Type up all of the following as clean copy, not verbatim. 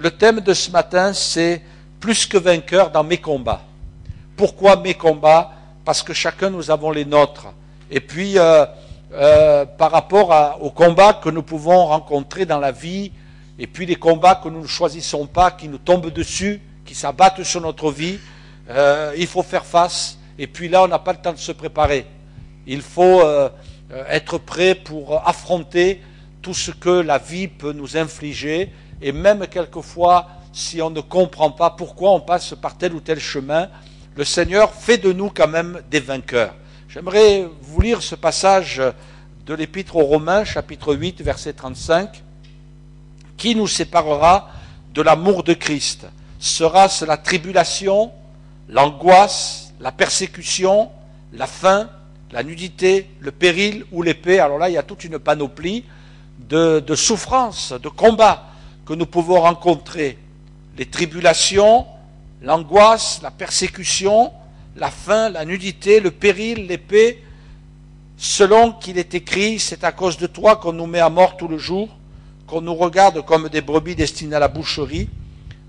Le thème de ce matin, c'est « Plus que vainqueur dans mes combats ». Pourquoi mes combats? Parce que chacun, nous avons les nôtres. Et puis, par rapport aux combats que nous pouvons rencontrer dans la vie, et puis les combats que nous ne choisissons pas, qui nous tombent dessus, qui s'abattent sur notre vie, il faut faire face. Et puis là, on n'a pas le temps de se préparer. Il faut être prêt pour affronter tout ce que la vie peut nous infliger. Et même quelquefois, si on ne comprend pas pourquoi on passe par tel ou tel chemin, le Seigneur fait de nous quand même des vainqueurs. J'aimerais vous lire ce passage de l'Épître aux Romains, chapitre 8, verset 35. « Qui nous séparera de l'amour de Christ? Sera-ce la tribulation, l'angoisse, la persécution, la faim, la nudité, le péril ou l'épée ?» Alors là, il y a toute une panoplie de souffrances, de combats que nous pouvons rencontrer. Les tribulations, l'angoisse, la persécution, la faim, la nudité, le péril, l'épée. Selon qu'il est écrit, c'est à cause de toi qu'on nous met à mort tout le jour, qu'on nous regarde comme des brebis destinées à la boucherie.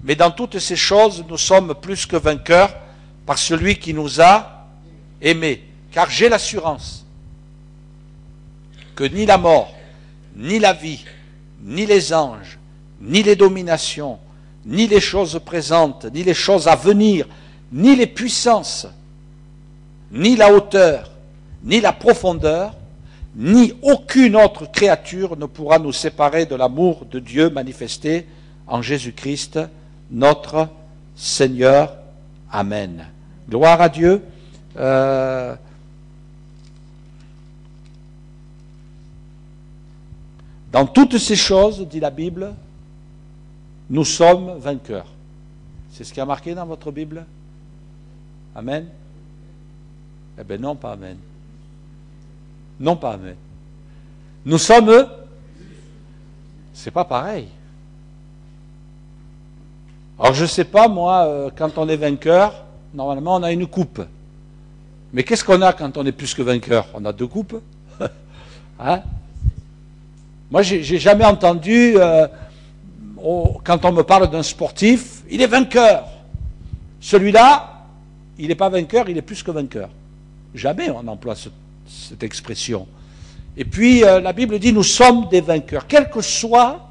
Mais dans toutes ces choses, nous sommes plus que vainqueurs par celui qui nous a aimés. Car j'ai l'assurance que ni la mort, ni la vie, ni les anges, ni les dominations, ni les choses présentes, ni les choses à venir, ni les puissances, ni la hauteur, ni la profondeur, ni aucune autre créature ne pourra nous séparer de l'amour de Dieu manifesté en Jésus-Christ, notre Seigneur. Amen. Gloire à Dieu. Dans toutes ces choses, dit la Bible, nous sommes vainqueurs. C'est ce qui a marqué dans votre Bible? Amen? Eh bien non, pas Amen. Non, pas Amen. Nous sommes... C'est pas pareil. Alors je ne sais pas, moi, quand on est vainqueur, normalement on a une coupe. Mais qu'est-ce qu'on a quand on est plus que vainqueur? On a deux coupes. Hein? Moi, j'ai jamais entendu... quand on me parle d'un sportif, il est vainqueur. Celui-là, il n'est pas vainqueur, il est plus que vainqueur. Jamais on emploie cette expression. Et puis, la Bible dit, nous sommes des vainqueurs. Quel que soit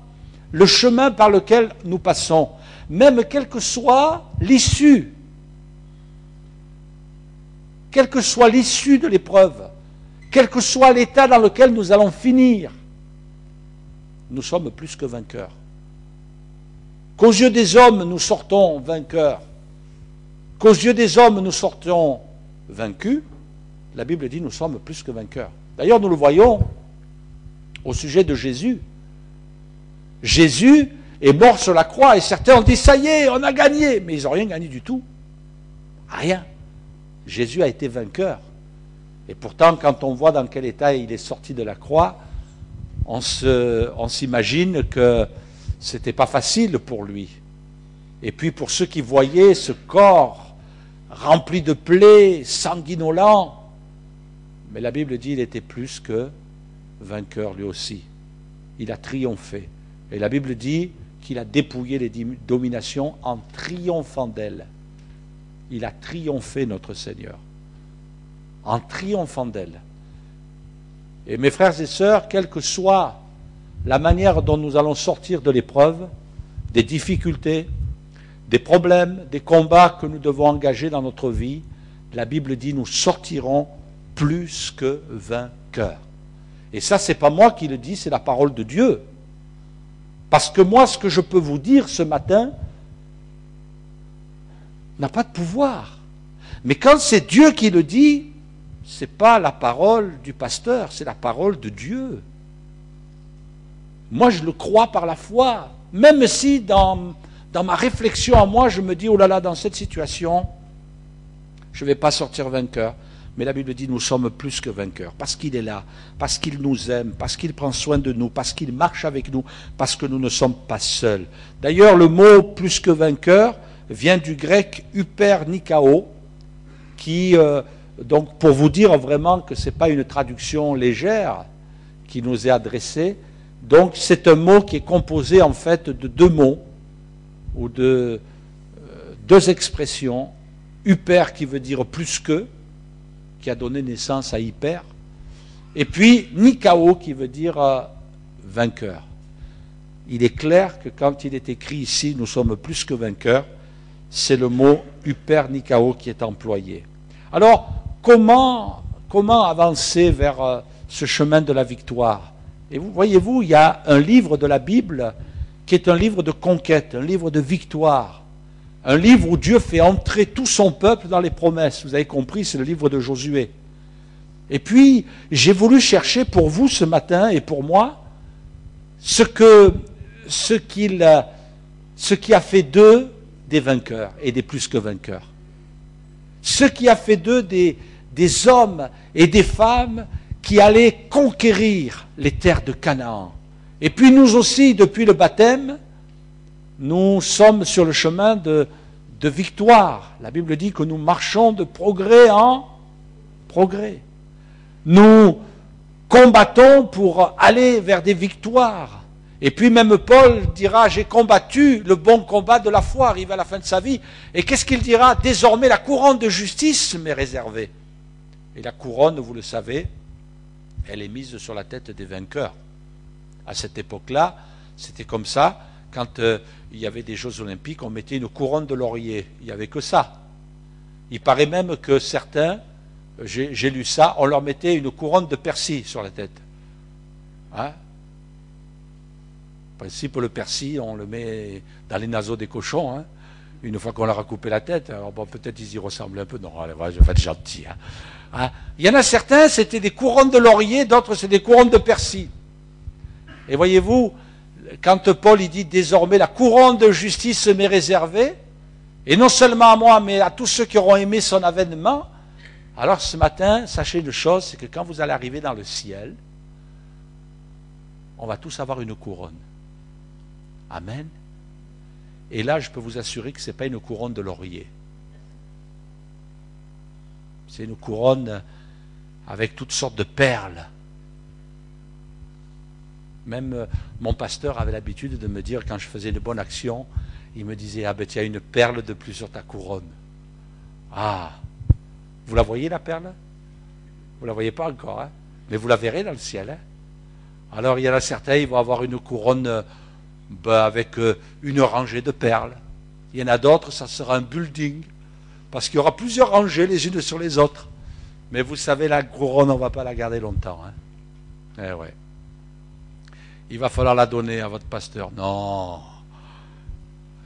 le chemin par lequel nous passons, même quelle que soit l'issue, quelle que soit l'issue de l'épreuve, quel que soit l'état dans lequel nous allons finir, nous sommes plus que vainqueurs. Qu'aux yeux des hommes, nous sortons vainqueurs, qu'aux yeux des hommes, nous sortons vaincus, la Bible dit nous sommes plus que vainqueurs. D'ailleurs, nous le voyons au sujet de Jésus. Jésus est mort sur la croix et certains ont dit ça y est, on a gagné. Mais ils n'ont rien gagné du tout. Rien. Jésus a été vainqueur. Et pourtant, quand on voit dans quel état il est sorti de la croix, on s'imagine que c'était pas facile pour lui. Et puis pour ceux qui voyaient ce corps rempli de plaies, sanguinolent, mais la Bible dit qu'il était plus que vainqueur lui aussi. Il a triomphé. Et la Bible dit qu'il a dépouillé les dominations en triomphant d'elles. Il a triomphé, notre Seigneur, en triomphant d'elles. Et mes frères et sœurs, quelle que soit la manière dont nous allons sortir de l'épreuve, des difficultés, des problèmes, des combats que nous devons engager dans notre vie, la Bible dit nous sortirons plus que vainqueurs. Et ça, c'est pas moi qui le dis, c'est la parole de Dieu. Parce que moi, ce que je peux vous dire ce matin n'a pas de pouvoir. Mais quand c'est Dieu qui le dit, c'est pas la parole du pasteur, c'est la parole de Dieu. Moi, je le crois par la foi, même si dans ma réflexion à moi, je me dis, oh là là, dans cette situation, je ne vais pas sortir vainqueur. Mais la Bible dit, nous sommes plus que vainqueurs, parce qu'il est là, parce qu'il nous aime, parce qu'il prend soin de nous, parce qu'il marche avec nous, parce que nous ne sommes pas seuls. D'ailleurs, le mot plus que vainqueur vient du grec hypernikao, qui, donc pour vous dire vraiment que ce n'est pas une traduction légère qui nous est adressée, donc c'est un mot qui est composé en fait de deux mots, ou de deux expressions, hyper qui veut dire plus que, qui a donné naissance à hyper, et puis Nikao qui veut dire vainqueur. Il est clair que quand il est écrit ici, nous sommes plus que vainqueurs, c'est le mot hyper Nikao qui est employé. Alors, comment avancer vers ce chemin de la victoire? Et vous voyez-vous, il y a un livre de la Bible qui est un livre de conquête, un livre de victoire, un livre où Dieu fait entrer tout son peuple dans les promesses. Vous avez compris, c'est le livre de Josué. Et puis, j'ai voulu chercher pour vous ce matin et pour moi ce qui a fait d'eux des vainqueurs et des plus que vainqueurs. Ce qui a fait d'eux des hommes et des femmes qui allaient conquérir les terres de Canaan. Et puis nous aussi, depuis le baptême, nous sommes sur le chemin de victoire. La Bible dit que nous marchons de progrès en progrès. Nous combattons pour aller vers des victoires. Et puis même Paul dira, j'ai combattu le bon combat de la foi, arrivé à la fin de sa vie. Et qu'est-ce qu'il dira? Désormais la couronne de justice m'est réservée. Et la couronne, vous le savez, elle est mise sur la tête des vainqueurs. À cette époque-là, c'était comme ça. Quand il y avait des Jeux Olympiques, on mettait une couronne de laurier. Il n'y avait que ça. Il paraît même que certains, j'ai lu ça, on leur mettait une couronne de persil sur la tête. Hein? En principe, le persil, on le met dans les naseaux des cochons, hein, une fois qu'on leur a coupé la tête. Alors bon, peut-être ils y ressemblent un peu. Non, allez, je vais être gentil. Hein. Hein? Il y en a certains, c'était des couronnes de laurier, d'autres, c'est des couronnes de persil. Et voyez-vous, quand Paul il dit désormais la couronne de justice m'est réservée, et non seulement à moi, mais à tous ceux qui auront aimé son avènement, alors ce matin, sachez une chose, c'est que quand vous allez arriver dans le ciel, on va tous avoir une couronne. Amen. Et là, je peux vous assurer que ce n'est pas une couronne de laurier. C'est une couronne avec toutes sortes de perles. Même mon pasteur avait l'habitude de me dire, quand je faisais une bonne action, il me disait, ah ben tu as une perle de plus sur ta couronne. Ah, vous la voyez la perle? Vous ne la voyez pas encore, hein? Mais vous la verrez dans le ciel. Hein? Alors il y en a certains, ils vont avoir une couronne avec une rangée de perles. Il y en a d'autres, ça sera un building, parce qu'il y aura plusieurs rangées les unes sur les autres. Mais vous savez, la couronne, on ne va pas la garder longtemps. Hein? Eh ouais. Il va falloir la donner à votre pasteur. Non.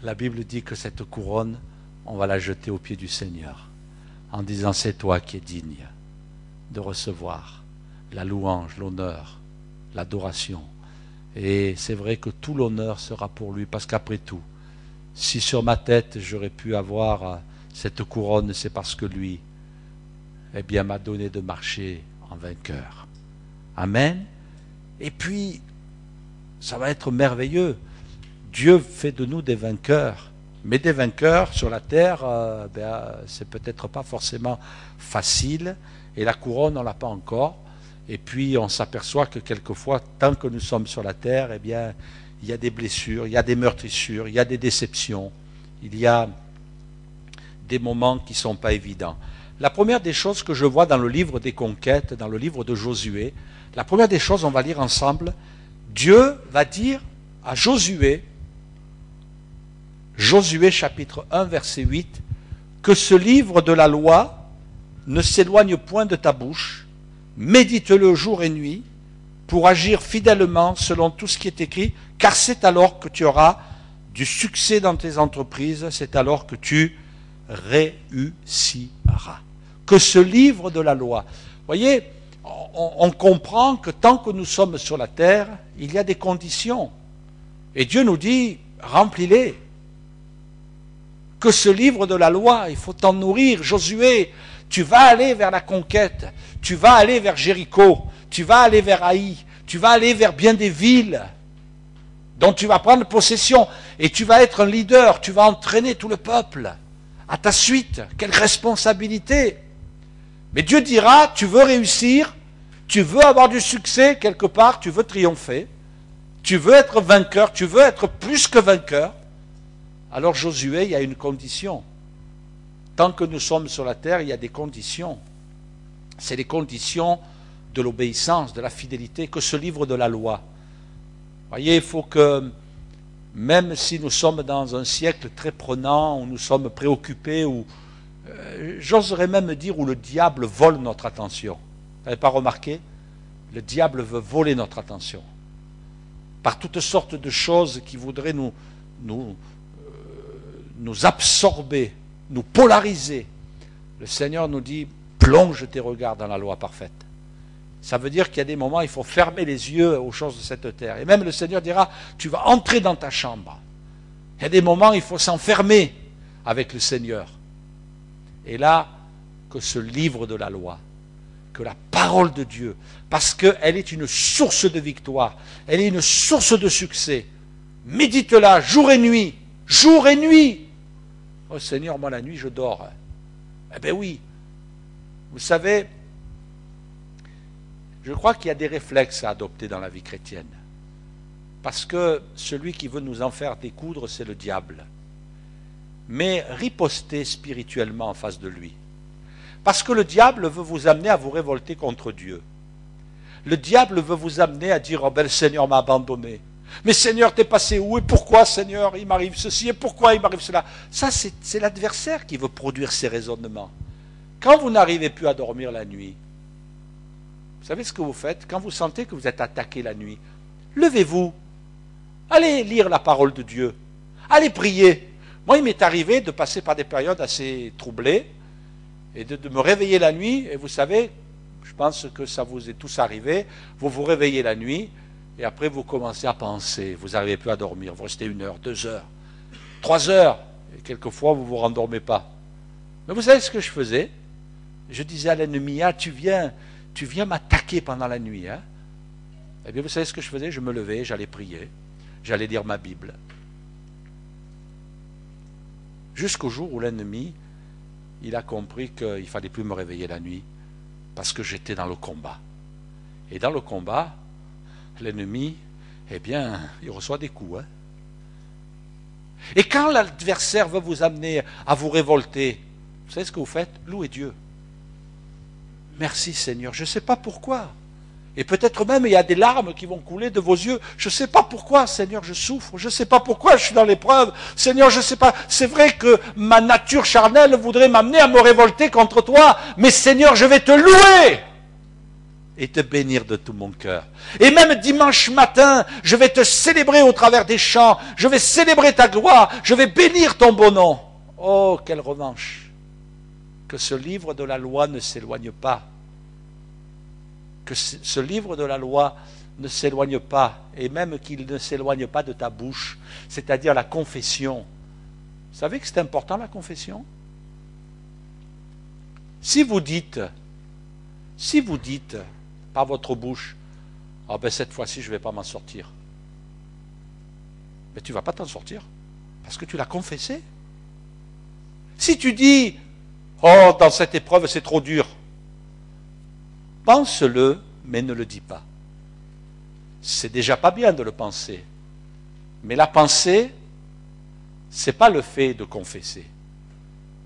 La Bible dit que cette couronne, on va la jeter aux pieds du Seigneur, en disant, c'est toi qui es digne de recevoir la louange, l'honneur, l'adoration. Et c'est vrai que tout l'honneur sera pour lui, parce qu'après tout, si sur ma tête j'aurais pu avoir cette couronne, c'est parce que lui, eh bien, m'a donné de marcher en vainqueur. Amen. Et puis, ça va être merveilleux. Dieu fait de nous des vainqueurs. Mais des vainqueurs sur la terre, c'est peut-être pas forcément facile. Et la couronne, on ne l'a pas encore. Et puis, on s'aperçoit que quelquefois, tant que nous sommes sur la terre, eh bien, il y a des blessures, il y a des meurtrissures, il y a des déceptions. Il y a des moments qui ne sont pas évidents. La première des choses que je vois dans le livre des conquêtes, dans le livre de Josué, la première des choses, on va lire ensemble, Dieu va dire à Josué, Josué chapitre 1 verset 8, que ce livre de la loi ne s'éloigne point de ta bouche, médite-le jour et nuit, pour agir fidèlement selon tout ce qui est écrit, car c'est alors que tu auras du succès dans tes entreprises, c'est alors que tu réussiras. Que ce livre de la loi, voyez, on comprend que tant que nous sommes sur la terre, il y a des conditions. Et Dieu nous dit, remplis-les. Que ce livre de la loi, il faut t'en nourrir. Josué, tu vas aller vers la conquête, tu vas aller vers Jéricho, tu vas aller vers Haï, tu vas aller vers bien des villes dont tu vas prendre possession. Et tu vas être un leader, tu vas entraîner tout le peuple à ta suite. Quelle responsabilité! Mais Dieu dira, tu veux réussir, tu veux avoir du succès quelque part, tu veux triompher, tu veux être vainqueur, tu veux être plus que vainqueur, Alors Josué, il y a une condition. Tant que nous sommes sur la terre, il y a des conditions. C'est les conditions de l'obéissance, de la fidélité, que ce livre de la loi. Vous voyez, il faut que, même si nous sommes dans un siècle très prenant, où nous sommes préoccupés, où j'oserais même dire où le diable vole notre attention. Vous n'avez pas remarqué? Le diable veut voler notre attention. Par toutes sortes de choses qui voudraient nous absorber, nous polariser. Le Seigneur nous dit, plonge tes regards dans la loi parfaite. Ça veut dire qu'il y a des moments, il faut fermer les yeux aux choses de cette terre. Et même le Seigneur dira, tu vas entrer dans ta chambre. Il y a des moments, il faut s'enfermer avec le Seigneur. Et là, que ce livre de la loi, que la parole de Dieu, parce qu'elle est une source de victoire, elle est une source de succès. Médite-la jour et nuit, jour et nuit. Oh Seigneur, moi la nuit je dors. Eh bien oui, vous savez, je crois qu'il y a des réflexes à adopter dans la vie chrétienne. Parce que celui qui veut nous en faire découdre, c'est le diable. Mais ripostez spirituellement en face de lui. Parce que le diable veut vous amener à vous révolter contre Dieu. Le diable veut vous amener à dire, oh ben le Seigneur m'a abandonné. Mais Seigneur, t'es passé où? Et pourquoi, Seigneur, il m'arrive ceci? Et pourquoi il m'arrive cela? Ça, c'est l'adversaire qui veut produire ces raisonnements. Quand vous n'arrivez plus à dormir la nuit, vous savez ce que vous faites? Quand vous sentez que vous êtes attaqué la nuit, levez-vous. Allez lire la parole de Dieu. Allez prier. Moi, il m'est arrivé de passer par des périodes assez troublées et de me réveiller la nuit. Et vous savez, je pense que ça vous est tous arrivé. Vous vous réveillez la nuit et après vous commencez à penser. Vous n'arrivez plus à dormir. Vous restez 1 heure, 2 heures, 3 heures. Et quelquefois, vous ne vous rendormez pas. Mais vous savez ce que je faisais? Je disais à l'ennemi, ah, tu viens m'attaquer pendant la nuit. Hein? Eh bien, vous savez ce que je faisais? Je me levais, j'allais prier, j'allais lire ma Bible. Jusqu'au jour où l'ennemi, il a compris qu'il ne fallait plus me réveiller la nuit, parce que j'étais dans le combat. Et dans le combat, l'ennemi, eh bien, il reçoit des coups. Hein? Et quand l'adversaire veut vous amener à vous révolter, vous savez ce que vous faites? Louez Dieu. Merci Seigneur, je ne sais pas pourquoi. Et peut-être même il y a des larmes qui vont couler de vos yeux. Je ne sais pas pourquoi, Seigneur, je souffre. Je ne sais pas pourquoi je suis dans l'épreuve. Seigneur, je ne sais pas. C'est vrai que ma nature charnelle voudrait m'amener à me révolter contre toi. Mais Seigneur, je vais te louer et te bénir de tout mon cœur. Et même dimanche matin, je vais te célébrer au travers des chants. Je vais célébrer ta gloire. Je vais bénir ton beau nom. Oh, quelle revanche! Que ce livre de la loi ne s'éloigne pas. Que ce livre de la loi ne s'éloigne pas, et même qu'il ne s'éloigne pas de ta bouche, c'est-à-dire la confession. Vous savez que c'est important la confession? Si vous dites par votre bouche, ah ben cette fois-ci je ne vais pas m'en sortir, mais tu ne vas pas t'en sortir, parce que tu l'as confessé. Si tu dis, oh, dans cette épreuve, c'est trop dur. Pense-le, mais ne le dis pas. C'est déjà pas bien de le penser. Mais la pensée, ce n'est pas le fait de confesser.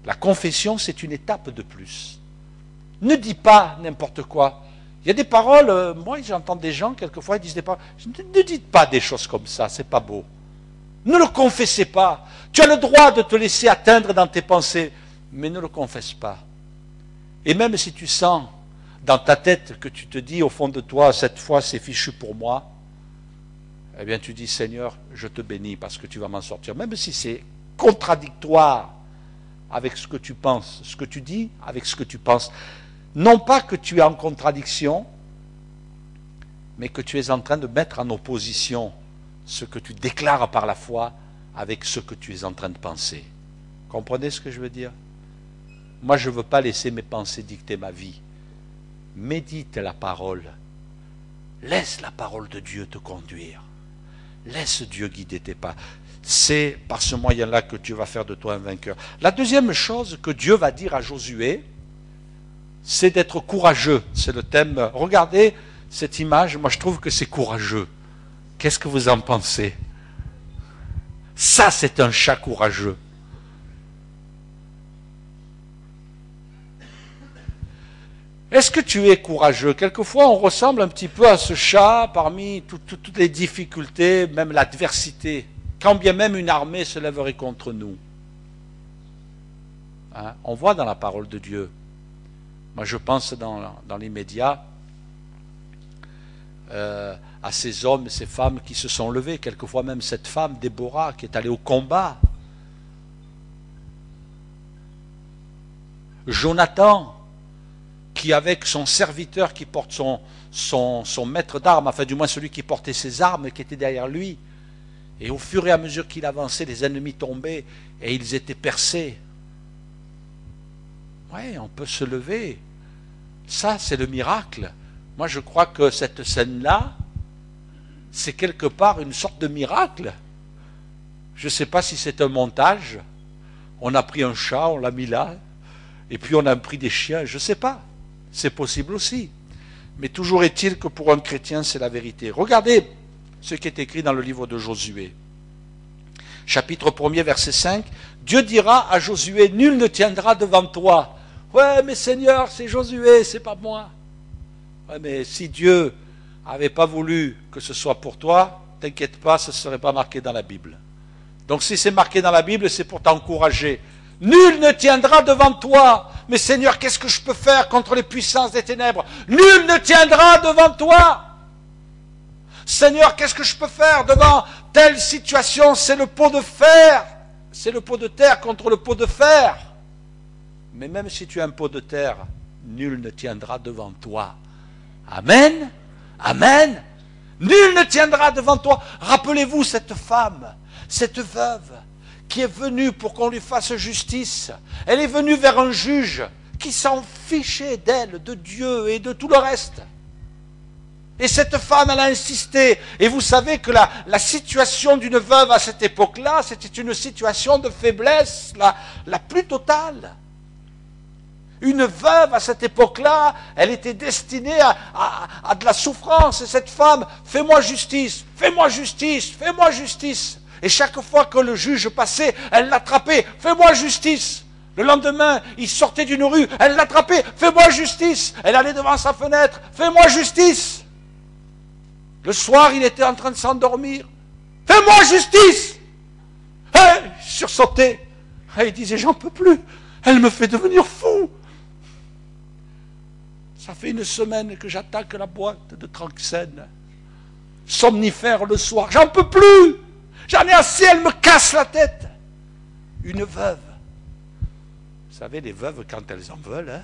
La confession, c'est une étape de plus. Ne dis pas n'importe quoi. Il y a des paroles, moi j'entends des gens, quelquefois, ils disent des paroles. Ne dites pas des choses comme ça, c'est pas beau. Ne le confessez pas. Tu as le droit de te laisser atteindre dans tes pensées, mais ne le confesse pas. Et même si tu sens dans ta tête que tu te dis au fond de toi, cette fois c'est fichu pour moi, eh bien tu dis, Seigneur, je te bénis parce que tu vas m'en sortir. Même si c'est contradictoire avec ce que tu penses, ce que tu dis avec ce que tu penses. Non pas que tu es en contradiction, mais que tu es en train de mettre en opposition ce que tu déclares par la foi avec ce que tu es en train de penser. Comprenez ce que je veux dire? Moi, je ne veux pas laisser mes pensées dicter ma vie. Médite la parole. Laisse la parole de Dieu te conduire. Laisse Dieu guider tes pas. C'est par ce moyen-là que Dieu va faire de toi un vainqueur. La deuxième chose que Dieu va dire à Josué, c'est d'être courageux. C'est le thème. Regardez cette image, moi je trouve que c'est courageux. Qu'est-ce que vous en pensez? Ça, c'est un chat courageux. Est-ce que tu es courageux? Quelquefois, on ressemble un petit peu à ce chat parmi toutes les difficultés, même l'adversité. Quand bien même une armée se lèverait contre nous. Hein? On voit dans la parole de Dieu. Moi, je pense dans l'immédiat à ces hommes et ces femmes qui se sont levés. Quelquefois même cette femme, Déborah, qui est allée au combat. Jonathan, qui avec son serviteur qui porte son maître d'armes, enfin du moins celui qui portait ses armes, qui était derrière lui, et au fur et à mesure qu'il avançait, les ennemis tombaient et ils étaient percés. Oui, on peut se lever. Ça, c'est le miracle. Moi, je crois que cette scène-là, c'est quelque part une sorte de miracle. Je ne sais pas si c'est un montage. On a pris un chat, on l'a mis là, et puis on a pris des chiens, je ne sais pas. C'est possible aussi. Mais toujours est-il que pour un chrétien, c'est la vérité. Regardez ce qui est écrit dans le livre de Josué. Chapitre 1er, verset 5. Dieu dira à Josué, nul ne tiendra devant toi. Ouais, mais Seigneur, c'est Josué, c'est pas moi. Ouais, mais si Dieu n'avait pas voulu que ce soit pour toi, t'inquiète pas, ce ne serait pas marqué dans la Bible. Donc si c'est marqué dans la Bible, c'est pour t'encourager. Nul ne tiendra devant toi. Mais Seigneur, qu'est-ce que je peux faire contre les puissances des ténèbres? Nul ne tiendra devant toi. Seigneur, qu'est-ce que je peux faire devant telle situation? C'est le pot de fer. C'est le pot de terre contre le pot de fer. Mais même si tu as un pot de terre, nul ne tiendra devant toi. Amen. Amen. Nul ne tiendra devant toi. Rappelez-vous cette femme, cette veuve, qui est venue pour qu'on lui fasse justice. Elle est venue vers un juge qui s'en fichait d'elle, de Dieu et de tout le reste. Et cette femme, elle a insisté. Et vous savez que la situation d'une veuve à cette époque-là, c'était une situation de faiblesse la plus totale. Une veuve à cette époque-là, elle était destinée à de la souffrance. Et cette femme, fais-moi justice, fais-moi justice, fais-moi justice. Et chaque fois que le juge passait, elle l'attrapait, fais-moi justice. Le lendemain, il sortait d'une rue, elle l'attrapait, fais-moi justice. Elle allait devant sa fenêtre, fais-moi justice. Le soir, il était en train de s'endormir, fais-moi justice. Il sursautait. Il disait, j'en peux plus, elle me fait devenir fou. Ça fait une semaine que j'attaque la boîte de Tranxène. Somnifère le soir, j'en peux plus. J'en ai assez, elle me casse la tête. Une veuve. Vous savez, les veuves, quand elles en veulent, hein,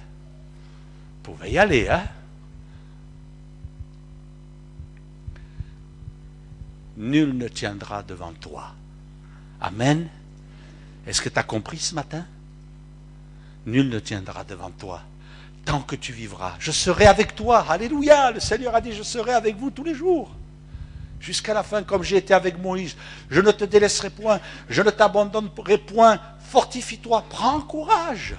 pouvaient y aller. Hein. Nul ne tiendra devant toi. Amen. Est-ce que tu as compris ce matin? Nul ne tiendra devant toi. Tant que tu vivras, je serai avec toi. Alléluia. Le Seigneur a dit, je serai avec vous tous les jours. Jusqu'à la fin, comme j'ai été avec Moïse, je ne te délaisserai point, je ne t'abandonnerai point, fortifie-toi, prends courage,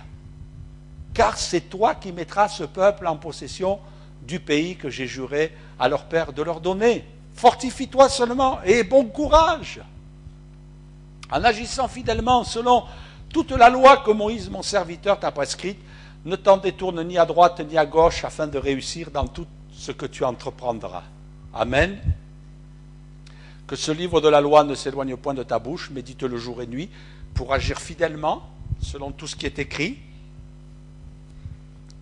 car c'est toi qui mettras ce peuple en possession du pays que j'ai juré à leur père de leur donner. Fortifie-toi seulement et bon courage, en agissant fidèlement selon toute la loi que Moïse, mon serviteur, t'a prescrite, ne t'en détourne ni à droite ni à gauche afin de réussir dans tout ce que tu entreprendras. Amen. Que ce livre de la loi ne s'éloigne point de ta bouche, médite-le jour et nuit, pour agir fidèlement, selon tout ce qui est écrit,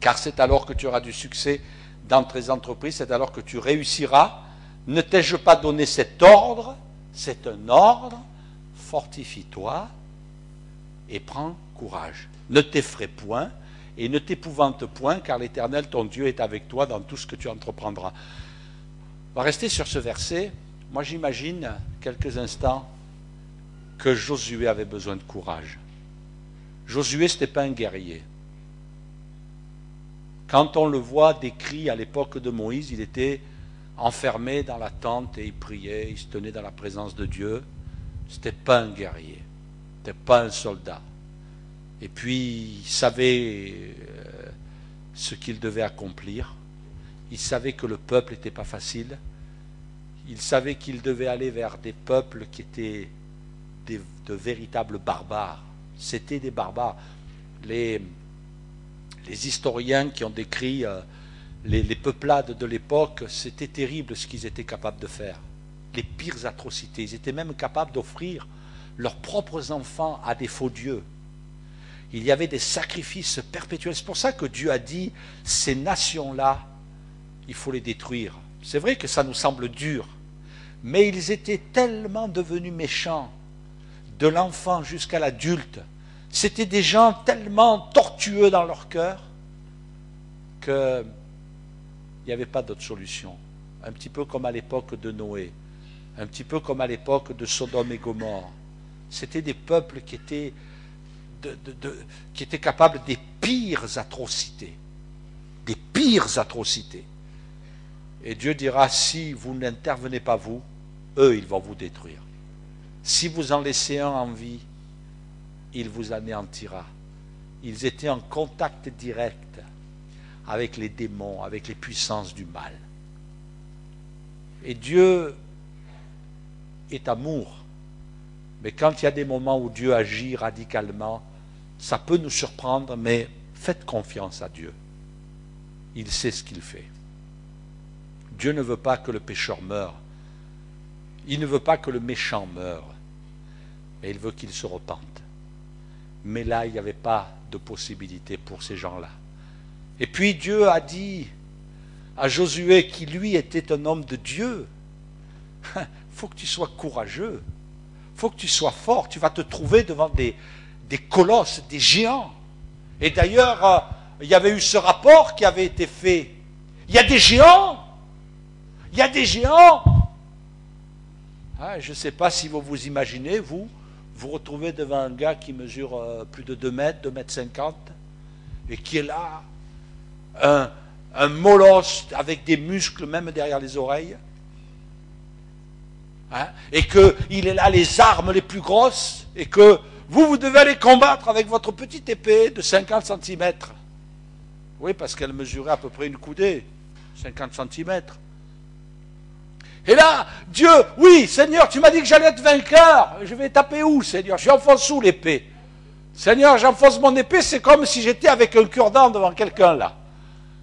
car c'est alors que tu auras du succès dans tes entreprises, c'est alors que tu réussiras. Ne t'ai-je pas donné cet ordre? C'est un ordre, fortifie-toi et prends courage. Ne t'effraie point et ne t'épouvante point, car l'Éternel, ton Dieu, est avec toi dans tout ce que tu entreprendras. On va rester sur ce verset. Moi, j'imagine quelques instants que Josué avait besoin de courage. Josué, ce n'était pas un guerrier. Quand on le voit décrit à l'époque de Moïse, il était enfermé dans la tente et il priait, il se tenait dans la présence de Dieu. Ce n'était pas un guerrier, ce n'était pas un soldat. Et puis, il savait ce qu'il devait accomplir. Il savait que le peuple n'était pas facile. Il savait qu'il devait aller vers des peuples qui étaient de véritables barbares. C'était des barbares. Les historiens qui ont décrit les peuplades de l'époque, c'était terrible ce qu'ils étaient capables de faire. Les pires atrocités. Ils étaient même capables d'offrir leurs propres enfants à des faux dieux. Il y avait des sacrifices perpétuels. C'est pour ça que Dieu a dit, ces nations-là, il faut les détruire. C'est vrai que ça nous semble dur, mais ils étaient tellement devenus méchants, de l'enfant jusqu'à l'adulte. C'était des gens tellement tortueux dans leur cœur qu'il n'y avait pas d'autre solution. Un petit peu comme à l'époque de Noé, un petit peu comme à l'époque de Sodome et Gomorrhe. C'était des peuples qui étaient, qui étaient capables des pires atrocités. Des pires atrocités. Et Dieu dira, si vous n'intervenez pas vous, eux, ils vont vous détruire. Si vous en laissez un en vie, il vous anéantira. Ils étaient en contact direct avec les démons, avec les puissances du mal. Et Dieu est amour. Mais quand il y a des moments où Dieu agit radicalement, ça peut nous surprendre, mais faites confiance à Dieu. Il sait ce qu'il fait. Dieu ne veut pas que le pécheur meure. Il ne veut pas que le méchant meure. Mais il veut qu'il se repente. Mais là, il n'y avait pas de possibilité pour ces gens-là. Et puis Dieu a dit à Josué, qui lui était un homme de Dieu, il faut que tu sois courageux, il faut que tu sois fort, tu vas te trouver devant des colosses, des géants. Et d'ailleurs, il y avait eu ce rapport qui avait été fait. Il y a des géants. Il y a des géants. Ah, je ne sais pas si vous vous imaginez, vous retrouvez devant un gars qui mesure plus de 2 mètres, 2 mètres 50, et qui est là, un molosse avec des muscles même derrière les oreilles, hein, et qu'il est là les armes les plus grosses, et que vous devez aller combattre avec votre petite épée de 50 cm. Oui, parce qu'elle mesurait à peu près une coudée, 50 cm. Et là, Dieu, oui, Seigneur, tu m'as dit que j'allais être vainqueur. Je vais taper où, Seigneur? J'enfonce où l'épée? Seigneur, j'enfonce mon épée, c'est comme si j'étais avec un cure-dent devant quelqu'un là.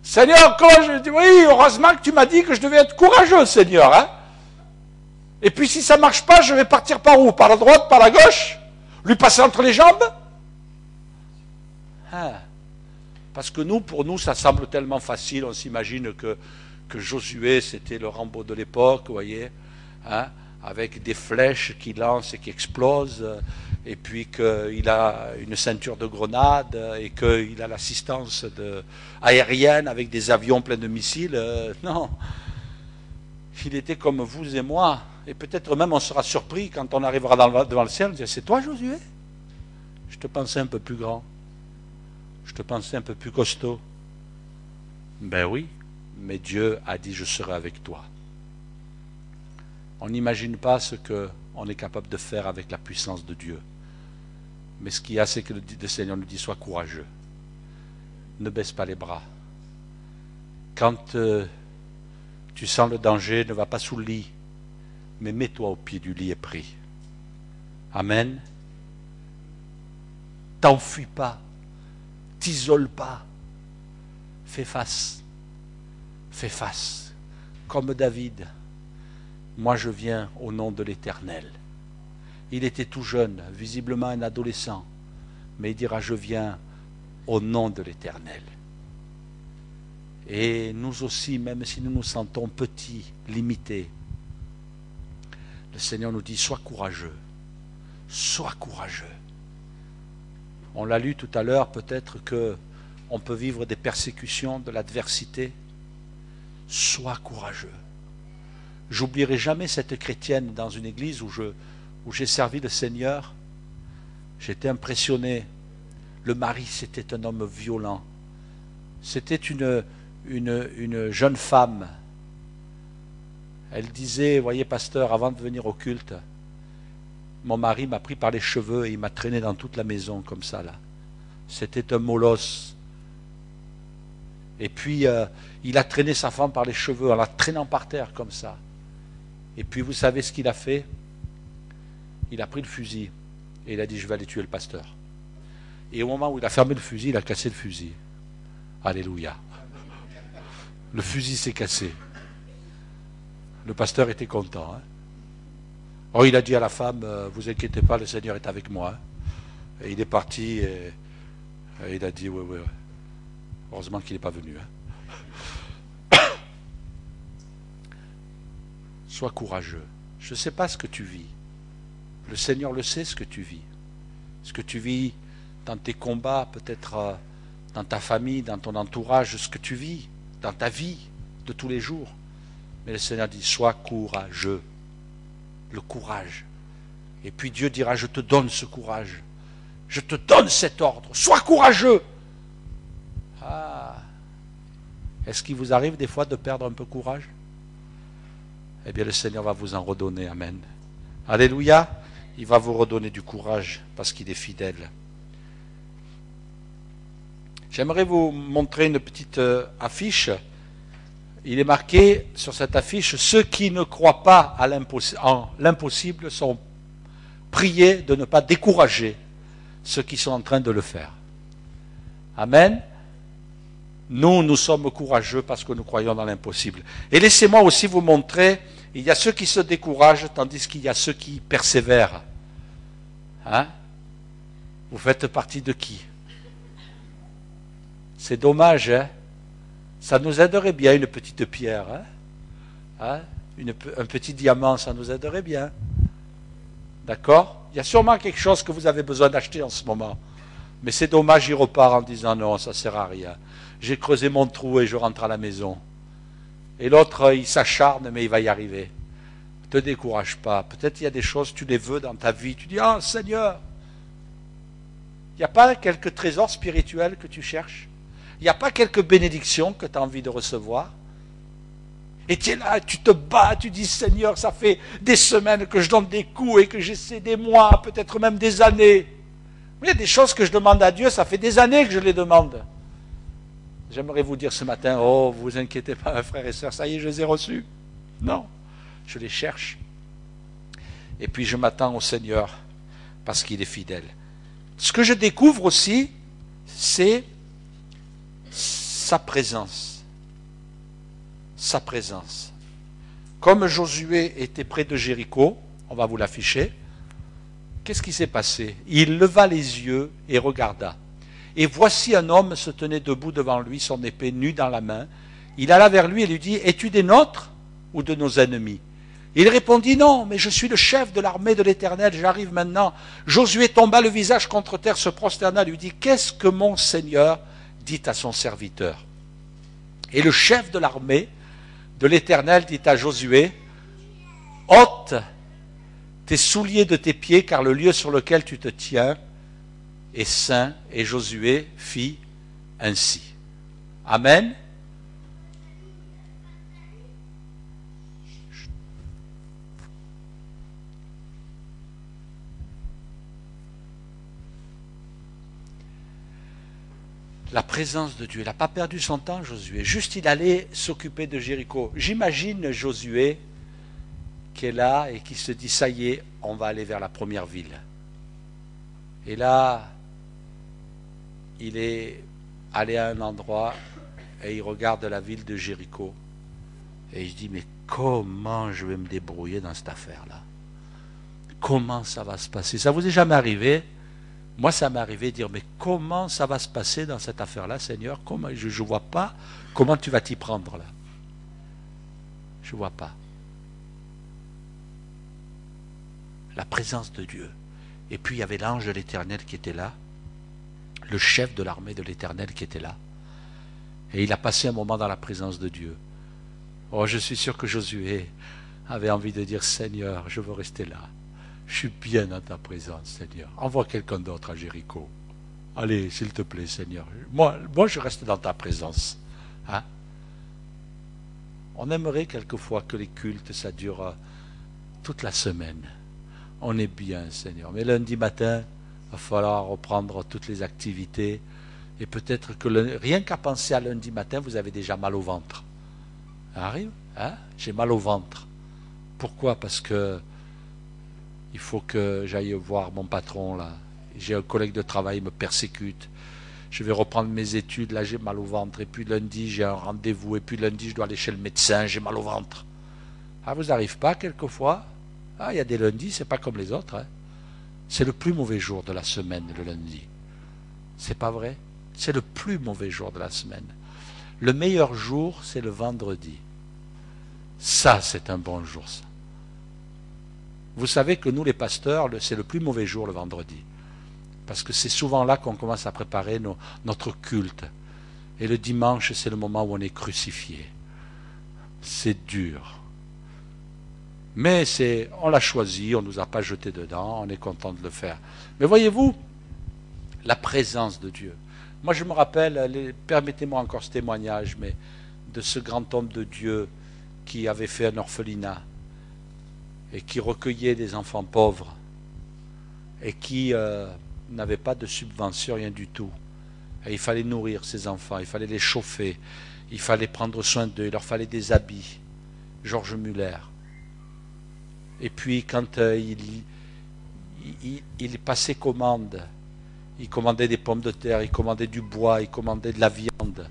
Seigneur, comment je dis? Oui, heureusement que tu m'as dit que je devais être courageux, Seigneur. Hein? Et puis si ça ne marche pas, je vais partir par où? Par la droite, par la gauche? Lui passer entre les jambes? Ah. Parce que pour nous, ça semble tellement facile, on s'imagine que Josué, c'était le Rambo de l'époque, vous voyez, hein, avec des flèches qui lancent et qui explosent, et puis qu'il a une ceinture de grenades, et qu'il a l'assistance aérienne avec des avions pleins de missiles. Non, il était comme vous et moi, et peut-être même on sera surpris quand on arrivera devant le ciel, on dira, c'est toi Josué? Je te pensais un peu plus grand, je te pensais un peu plus costaud. Ben oui. Mais Dieu a dit, je serai avec toi. On n'imagine pas ce qu'on est capable de faire avec la puissance de Dieu. Mais ce qu'il y a, c'est que le Seigneur nous dit, sois courageux. Ne baisse pas les bras. Quand tu sens le danger, ne va pas sous le lit, mais mets-toi au pied du lit et prie. Amen. T'enfuis pas. T'isole pas. Fais face. Fais face, comme David. Moi je viens au nom de l'Éternel. Il était tout jeune, visiblement un adolescent, mais il dira, je viens au nom de l'Éternel. Et nous aussi, même si nous nous sentons petits, limités, le Seigneur nous dit, sois courageux, sois courageux. On l'a lu tout à l'heure, peut-être qu'on peut vivre des persécutions, de l'adversité. Sois courageux. J'oublierai jamais cette chrétienne dans une église où j'ai servi le Seigneur. J'étais impressionné. Le mari, c'était un homme violent. C'était une jeune femme. Elle disait, voyez pasteur, avant de venir au culte, mon mari m'a pris par les cheveux et il m'a traîné dans toute la maison comme ça là. C'était un molosse. Et puis, il a traîné sa femme par les cheveux, en la traînant par terre comme ça. Et puis, vous savez ce qu'il a fait? il a pris le fusil et il a dit, je vais aller tuer le pasteur. Et au moment où il a fermé le fusil, il a cassé le fusil. Alléluia. Le fusil s'est cassé. Le pasteur était content. Hein. Oh, il a dit à la femme, vous inquiétez pas, le Seigneur est avec moi. Hein. Et il est parti et il a dit, oui. Heureusement qu'il n'est pas venu. Hein. Sois courageux. Je ne sais pas ce que tu vis. Le Seigneur le sait, ce que tu vis. Ce que tu vis dans tes combats, peut-être dans ta famille, dans ton entourage, ce que tu vis, dans ta vie de tous les jours. Mais le Seigneur dit, sois courageux. Le courage. Et puis Dieu dira, je te donne ce courage. Je te donne cet ordre. Sois courageux. Ah. Est-ce qu'il vous arrive des fois de perdre un peu courage? Eh bien, le Seigneur va vous en redonner. Amen. Alléluia. Il va vous redonner du courage parce qu'il est fidèle. J'aimerais vous montrer une petite affiche. Il est marqué sur cette affiche, ceux qui ne croient pas en l'impossible sont priés de ne pas décourager ceux qui sont en train de le faire. Amen. Nous sommes courageux parce que nous croyons dans l'impossible. Et laissez-moi aussi vous montrer, il y a ceux qui se découragent, tandis qu'il y a ceux qui persévèrent. Hein? Vous faites partie de qui? C'est dommage, hein? Ça nous aiderait bien une petite pierre. Hein? Hein? Un petit diamant, ça nous aiderait bien. D'accord? Il y a sûrement quelque chose que vous avez besoin d'acheter en ce moment. Mais c'est dommage, il repart en disant non, ça ne sert à rien. J'ai creusé mon trou et je rentre à la maison. Et l'autre, il s'acharne, mais il va y arriver. Ne te décourage pas. Peut-être il y a des choses, tu les veux dans ta vie. Tu dis, ah Seigneur, il n'y a pas quelques trésors spirituels que tu cherches? Il n'y a pas quelques bénédictions que tu as envie de recevoir? Et tu es là, tu te bats, tu dis, Seigneur, ça fait des semaines que je donne des coups et que j'essaie des mois, peut-être même des années. Il y a des choses que je demande à Dieu, ça fait des années que je les demande. J'aimerais vous dire ce matin, oh, vous inquiétez pas, frères et sœurs, ça y est, je les ai reçus. Non, je les cherche. Et puis je m'attends au Seigneur, parce qu'il est fidèle. Ce que je découvre aussi, c'est sa présence. Sa présence. Comme Josué était près de Jéricho, on va vous l'afficher, qu'est-ce qui s'est passé? Il leva les yeux et regarda. Et voici un homme se tenait debout devant lui, son épée nue dans la main. Il alla vers lui et lui dit, es-tu des nôtres ou de nos ennemis? Il répondit, non, mais je suis le chef de l'armée de l'Éternel, j'arrive maintenant. Josué tomba le visage contre terre, se prosterna, lui dit, qu'est-ce que mon Seigneur dit à son serviteur? Et le chef de l'armée de l'Éternel dit à Josué, ôte tes souliers de tes pieds, car le lieu sur lequel tu te tiens est saint. Et Josué fit ainsi. Amen. La présence de Dieu. Il n'a pas perdu son temps, Josué. Juste, il allait s'occuper de Jéricho. J'imagine Josué qui est là et qui se dit, ça y est, on va aller vers la première ville. Et là, il est allé à un endroit et il regarde la ville de Jéricho. Et il se dit, mais comment je vais me débrouiller dans cette affaire-là? Comment ça va se passer? Ça vous est jamais arrivé? Moi, ça m'est arrivé de dire, mais comment ça va se passer dans cette affaire-là, Seigneur? Comment, je ne vois pas comment tu vas t'y prendre là. Je ne vois pas. La présence de Dieu. Et puis, il y avait l'ange de l'Éternel qui était là, le chef de l'armée de l'Éternel qui était là. Et il a passé un moment dans la présence de Dieu. Oh, je suis sûr que Josué avait envie de dire, Seigneur, je veux rester là. Je suis bien dans ta présence, Seigneur. Envoie quelqu'un d'autre à Jéricho. Allez, s'il te plaît, Seigneur. Moi, je reste dans ta présence. Hein? On aimerait quelquefois que les cultes, ça dure toute la semaine. On est bien, Seigneur. Mais lundi matin, il va falloir reprendre toutes les activités. Et peut-être que rien qu'à penser à lundi matin, vous avez déjà mal au ventre. Ça arrive? Hein? J'ai mal au ventre. Pourquoi? Parce que il faut que j'aille voir mon patron là. J'ai un collègue de travail, il me persécute. Je vais reprendre mes études, là j'ai mal au ventre. Et puis lundi, j'ai un rendez-vous. Et puis lundi, je dois aller chez le médecin, j'ai mal au ventre. Ah, vous n'arrivez pas quelquefois? Ah, il y a des lundis, c'est pas comme les autres. Hein. C'est le plus mauvais jour de la semaine, le lundi. C'est pas vrai? C'est le plus mauvais jour de la semaine. Le meilleur jour, c'est le vendredi. Ça, c'est un bon jour, ça. Vous savez que nous, les pasteurs, c'est le plus mauvais jour, le vendredi. Parce que c'est souvent là qu'on commence à préparer notre culte. Et le dimanche, c'est le moment où on est crucifié. C'est dur. Mais on l'a choisi, on ne nous a pas jeté dedans, on est content de le faire. Mais voyez-vous, la présence de Dieu. Moi, je me rappelle, permettez-moi encore ce témoignage, mais de ce grand homme de Dieu qui avait fait un orphelinat et qui recueillait des enfants pauvres et qui n'avait pas de subvention, rien du tout. Et il fallait nourrir ces enfants, il fallait les chauffer, il fallait prendre soin d'eux, il leur fallait des habits. Georges Muller. Et puis quand il passait commande, il commandait des pommes de terre, il commandait du bois, il commandait de la viande.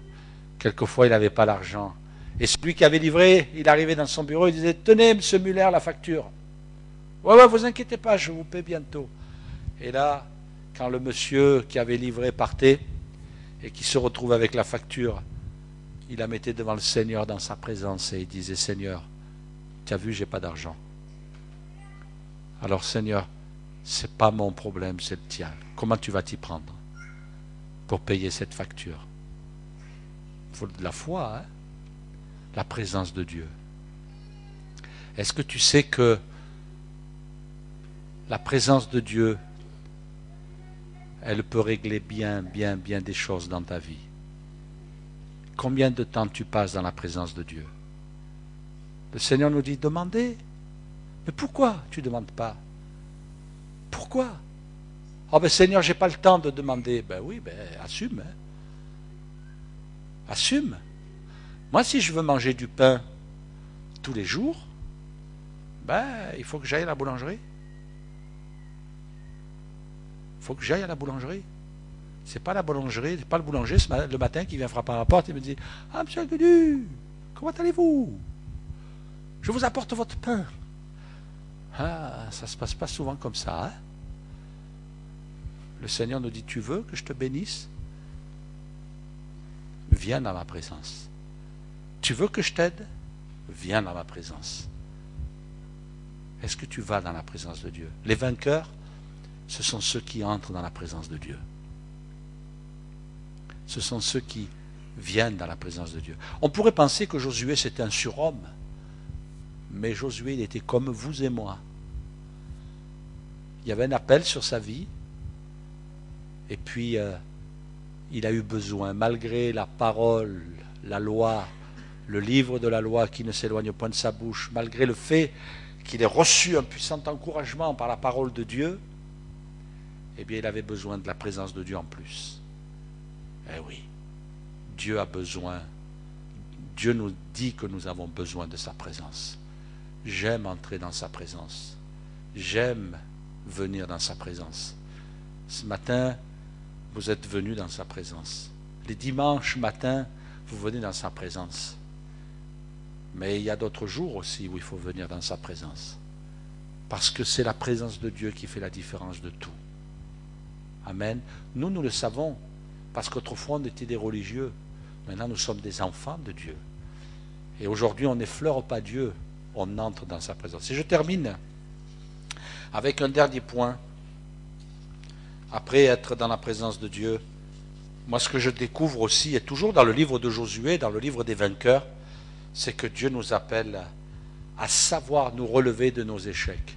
Quelquefois, il n'avait pas l'argent. Et celui qui avait livré, il arrivait dans son bureau, il disait « Tenez, M. Muller, la facture. »« Ouais, vous inquiétez pas, je vous paie bientôt. » Et là, quand le monsieur qui avait livré partait, et qui se retrouve avec la facture, il la mettait devant le Seigneur dans sa présence, et il disait « Seigneur, tu as vu, j'ai pas d'argent. Alors Seigneur, c'est pas mon problème, c'est le tien. Comment tu vas t'y prendre pour payer cette facture? Il faut de la foi, hein? La présence de Dieu. Est-ce que tu sais que la présence de Dieu, elle peut régler bien des choses dans ta vie? Combien de temps tu passes dans la présence de Dieu? Le Seigneur nous dit, demandez. Mais pourquoi tu ne demandes pas? Pourquoi? Oh ben Seigneur, j'ai pas le temps de demander. Ben oui, ben assume. Hein. Assume. Moi, si je veux manger du pain tous les jours, ben il faut que j'aille à la boulangerie. Il faut que j'aille à la boulangerie. C'est pas la boulangerie, c'est pas le boulanger le matin qui vient frapper à la porte et me dit « Ah, monsieur Gudu, comment allez-vous? Je vous apporte votre pain. » Ah, ça se passe pas souvent comme ça. Hein? Le Seigneur nous dit, tu veux que je te bénisse? Viens dans ma présence. Tu veux que je t'aide? Viens dans ma présence. Est-ce que tu vas dans la présence de Dieu? Les vainqueurs, ce sont ceux qui entrent dans la présence de Dieu. Ce sont ceux qui viennent dans la présence de Dieu. On pourrait penser que Josué c'était un surhomme. Mais Josué, il était comme vous et moi. Il y avait un appel sur sa vie. Et puis, il a eu besoin, malgré la parole, la loi, le livre de la loi qui ne s'éloigne point de sa bouche, malgré le fait qu'il ait reçu un puissant encouragement par la parole de Dieu, eh bien, il avait besoin de la présence de Dieu en plus. Eh oui, Dieu a besoin. Dieu nous dit que nous avons besoin de sa présence. J'aime entrer dans sa présence. J'aime venir dans sa présence. Ce matin, vous êtes venus dans sa présence. Les dimanches matins, vous venez dans sa présence. Mais il y a d'autres jours aussi où il faut venir dans sa présence. Parce que c'est la présence de Dieu qui fait la différence de tout. Amen. Nous le savons. Parce qu'autrefois, on était des religieux. Maintenant, nous sommes des enfants de Dieu. Et aujourd'hui, on n'effleure pas Dieu. On entre dans sa présence. Et je termine avec un dernier point. Après être dans la présence de Dieu, moi ce que je découvre aussi, et toujours dans le livre de Josué, dans le livre des vainqueurs, c'est que Dieu nous appelle à savoir nous relever de nos échecs.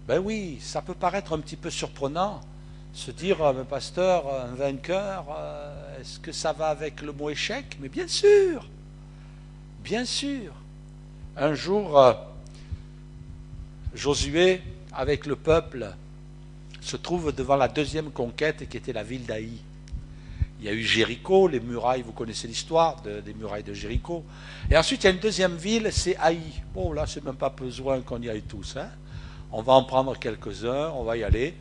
Ben oui, ça peut paraître un petit peu surprenant, se dire, mais pasteur, un vainqueur, est-ce que ça va avec le mot échec? Mais bien sûr, bien sûr. Un jour, Josué, avec le peuple, se trouve devant la deuxième conquête qui était la ville d'Aï. Il y a eu Jéricho, les murailles, vous connaissez l'histoire des murailles de Jéricho. Et ensuite, il y a une deuxième ville, c'est Haï. Bon, là, c'est même pas besoin qu'on y aille tous. Hein. on va en prendre quelques-uns, on va y aller.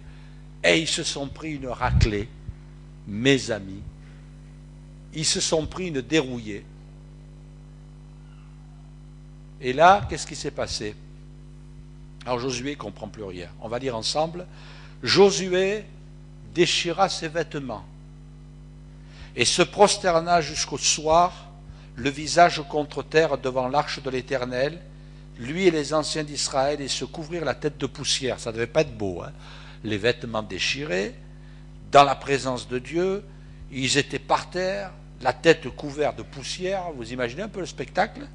Et ils se sont pris une raclée, mes amis. Ils se sont pris une dérouillée. Et là, qu'est-ce qui s'est passé? Alors Josué ne comprend plus rien. On va lire ensemble. Josué déchira ses vêtements et se prosterna jusqu'au soir, le visage contre terre devant l'arche de l'Éternel, lui et les anciens d'Israël, et se couvrirent la tête de poussière. Ça ne devait pas être beau, hein? Les vêtements déchirés, dans la présence de Dieu, ils étaient par terre, la tête couverte de poussière. Vous imaginez un peu le spectacle?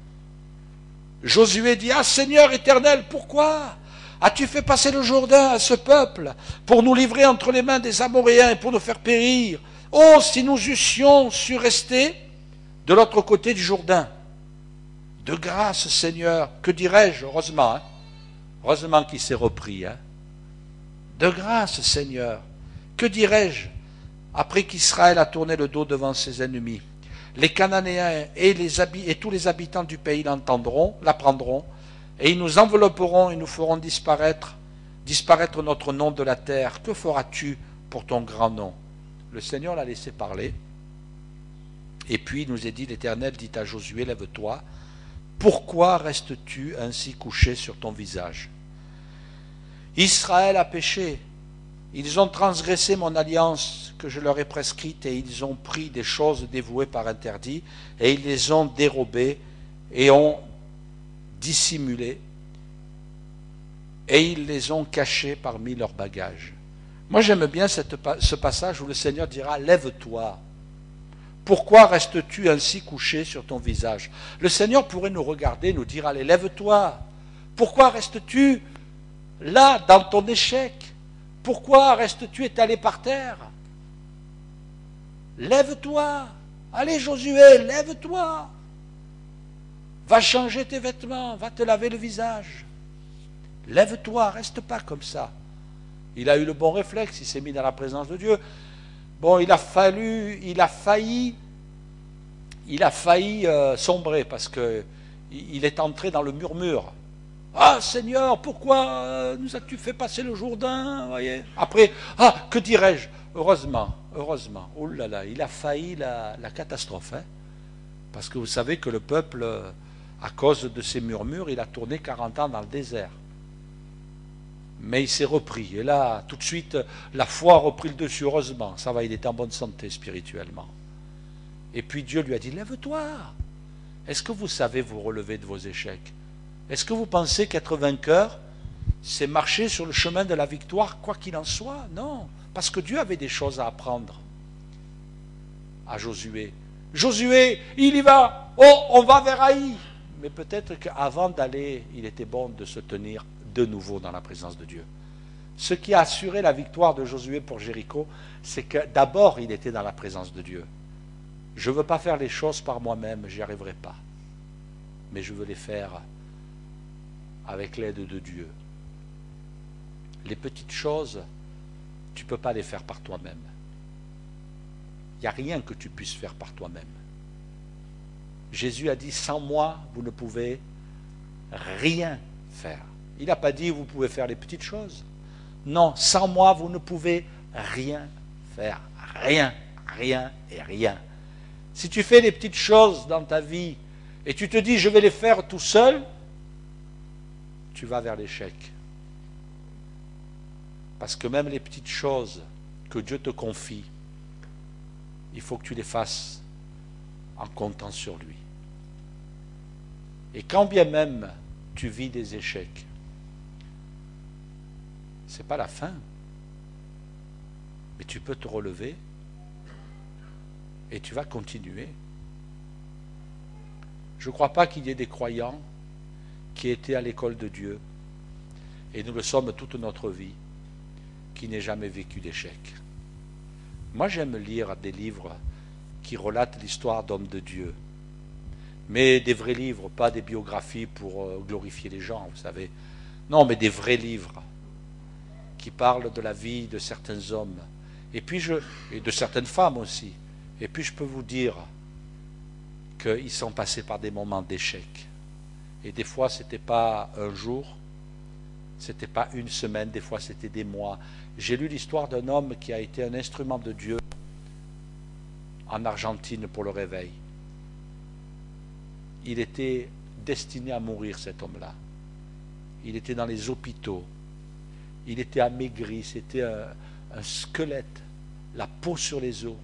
Josué dit, ah Seigneur éternel, pourquoi as-tu fait passer le Jourdain à ce peuple pour nous livrer entre les mains des Amoréens et pour nous faire périr? Oh, si nous eussions su rester de l'autre côté du Jourdain. De grâce, Seigneur, que dirais-je? Heureusement, hein? Heureusement qu'il s'est repris. Hein? De grâce, Seigneur, que dirais-je après qu'Israël a tourné le dos devant ses ennemis? Les Cananéens et tous les habitants du pays l'apprendront, et ils nous envelopperont et nous feront disparaître notre nom de la terre. Que feras-tu pour ton grand nom? Le Seigneur l'a laissé parler. Et puis il nous est dit, l'Éternel dit à Josué, lève-toi. Pourquoi restes-tu ainsi couché sur ton visage? Israël a péché. Ils ont transgressé mon alliance que je leur ai prescrite, et ils ont pris des choses dévouées par interdit, et ils les ont dérobées et ont dissimulées, et ils les ont cachées parmi leurs bagages. Moi j'aime bien ce passage où le Seigneur dira, lève-toi. Pourquoi restes-tu ainsi couché sur ton visage? Le Seigneur pourrait nous regarder, nous dire, allez, lève-toi. Pourquoi restes-tu là, dans ton échec? Pourquoi restes-tu étalé par terre? Lève-toi. Allez, Josué, lève-toi. Va changer tes vêtements, va te laver le visage. Lève-toi, reste pas comme ça. Il a eu le bon réflexe, il s'est mis dans la présence de Dieu. Bon, il a failli sombrer parce que il est entré dans le murmure. Ah Seigneur, pourquoi nous as-tu fait passer le Jourdain? Voyez. Après, ah, que dirais-je? Heureusement, oh là là, il a failli la catastrophe. Hein? Parce que vous savez que le peuple, à cause de ses murmures, il a tourné 40 ans dans le désert. Mais il s'est repris. Et là, tout de suite, la foi a repris le dessus. Heureusement, ça va, il est en bonne santé spirituellement. Et puis Dieu lui a dit, lève-toi. Est-ce que vous savez vous relever de vos échecs? Est-ce que vous pensez qu'être vainqueur, c'est marcher sur le chemin de la victoire, quoi qu'il en soit? Non, parce que Dieu avait des choses à apprendre à Josué. Josué, il y va. Oh, on va vers Haï. Mais peut-être qu'avant d'aller, il était bon de se tenir de nouveau dans la présence de Dieu. Ce qui a assuré la victoire de Josué pour Jéricho, c'est que d'abord, il était dans la présence de Dieu. Je ne veux pas faire les choses par moi-même, j'y arriverai pas. Mais je veux les faire avec l'aide de Dieu. Les petites choses, tu ne peux pas les faire par toi-même. Il n'y a rien que tu puisses faire par toi-même. Jésus a dit, sans moi, vous ne pouvez rien faire. Il n'a pas dit, vous pouvez faire les petites choses. Non, sans moi, vous ne pouvez rien faire. Rien, rien et rien. Si tu fais les petites choses dans ta vie et tu te dis, je vais les faire tout seul, tu vas vers l'échec. Parce que même les petites choses que Dieu te confie, il faut que tu les fasses en comptant sur lui. Et quand bien même tu vis des échecs, ce n'est pas la fin. Mais tu peux te relever et tu vas continuer. Je ne crois pas qu'il y ait des croyants qui étaient à l'école de Dieu, et nous le sommes toute notre vie, qui n'aient jamais vécu d'échec. Moi, j'aime lire des livres qui relatent l'histoire d'hommes de Dieu, mais des vrais livres, pas des biographies pour glorifier les gens, vous savez. Non, mais des vrais livres qui parlent de la vie de certains hommes, et de certaines femmes aussi. Et puis je peux vous dire qu'ils sont passés par des moments d'échec. Et des fois, ce n'était pas un jour, Ce n'était pas une semaine, des fois c'était des mois. J'ai lu l'histoire d'un homme qui a été un instrument de Dieu en Argentine pour le réveil. Il était destiné à mourir, cet homme-là. Il était dans les hôpitaux. Il était amaigri, c'était un squelette, la peau sur les os.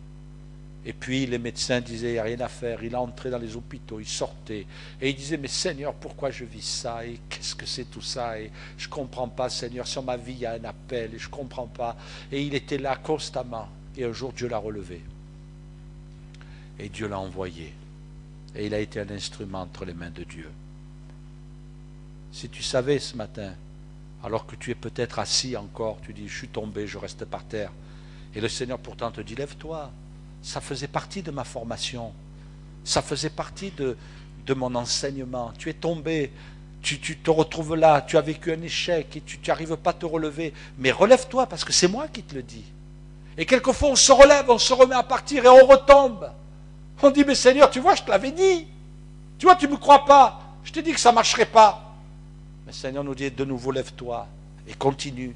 Et puis les médecins disaient, il n'y a rien à faire. Il entrait dans les hôpitaux, il sortait. Et il disait, mais Seigneur, pourquoi je vis ça? Et qu'est-ce que c'est tout ça? Et je ne comprends pas, Seigneur, sur ma vie, il y a un appel. Et je ne comprends pas. Et il était là constamment. Et un jour, Dieu l'a relevé. Et Dieu l'a envoyé. Et il a été un instrument entre les mains de Dieu. Si tu savais ce matin, alors que tu es peut-être assis encore, tu dis, je suis tombé, je reste par terre. Et le Seigneur pourtant te dit, lève-toi. Ça faisait partie de ma formation. Ça faisait partie de mon enseignement. Tu es tombé, tu te retrouves là, tu as vécu un échec et tu n'arrives pas à te relever. Mais relève-toi parce que c'est moi qui te le dis. Et quelquefois on se relève, on se remet à partir et on retombe. On dit, mais Seigneur, tu vois, je te l'avais dit. Tu vois, tu ne me crois pas. Je t'ai dit que ça ne marcherait pas. Mais le Seigneur nous dit, de nouveau, lève-toi et continue.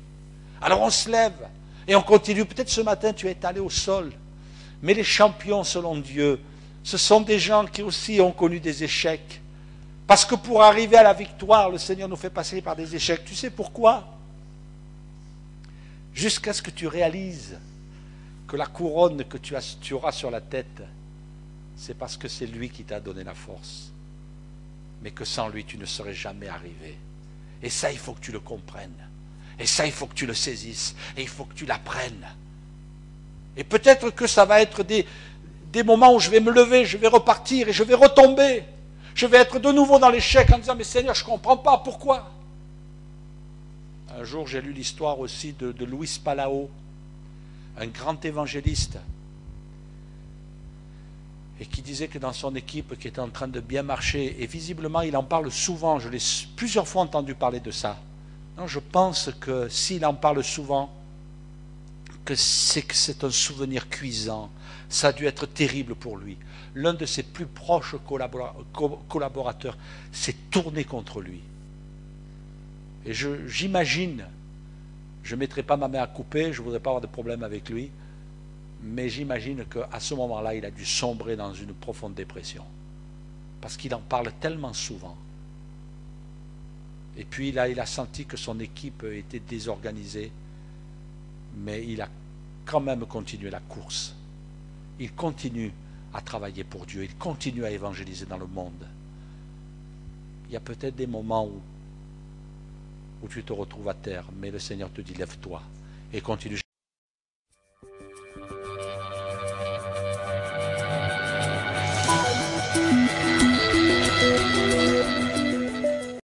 Alors on se lève et on continue. Peut-être ce matin, tu es étalé au sol. Mais les champions, selon Dieu, ce sont des gens qui aussi ont connu des échecs. Parce que pour arriver à la victoire, le Seigneur nous fait passer par des échecs. Tu sais pourquoi? Jusqu'à ce que tu réalises que la couronne que tu auras sur la tête, c'est parce que c'est lui qui t'a donné la force. Mais que sans lui, tu ne serais jamais arrivé. Et ça, il faut que tu le comprennes. Et ça, il faut que tu le saisisses. Et il faut que tu l'apprennes. Et peut-être que ça va être des moments où je vais me lever, je vais repartir et je vais retomber. Je vais être de nouveau dans l'échec en disant, mais Seigneur, je ne comprends pas, pourquoi? Un jour, j'ai lu l'histoire aussi de Luis Palao, un grand évangéliste, et qui disait que dans son équipe qui était en train de bien marcher, et visiblement il en parle souvent, je l'ai plusieurs fois entendu parler de ça. Non, je pense que s'il en parle souvent, que c'est un souvenir cuisant. Ça a dû être terrible pour lui. L'un de ses plus proches collaborateurs s'est tourné contre lui. Et j'imagine, je ne mettrai pas ma main à couper, je ne voudrais pas avoir de problème avec lui, mais j'imagine qu'à ce moment-là, il a dû sombrer dans une profonde dépression. Parce qu'il en parle tellement souvent. Et puis là, il a senti que son équipe était désorganisée. Mais il a quand même continué la course. Il continue à travailler pour Dieu. Il continue à évangéliser dans le monde. Il y a peut-être des moments où tu te retrouves à terre, mais le Seigneur te dit, lève-toi et continue.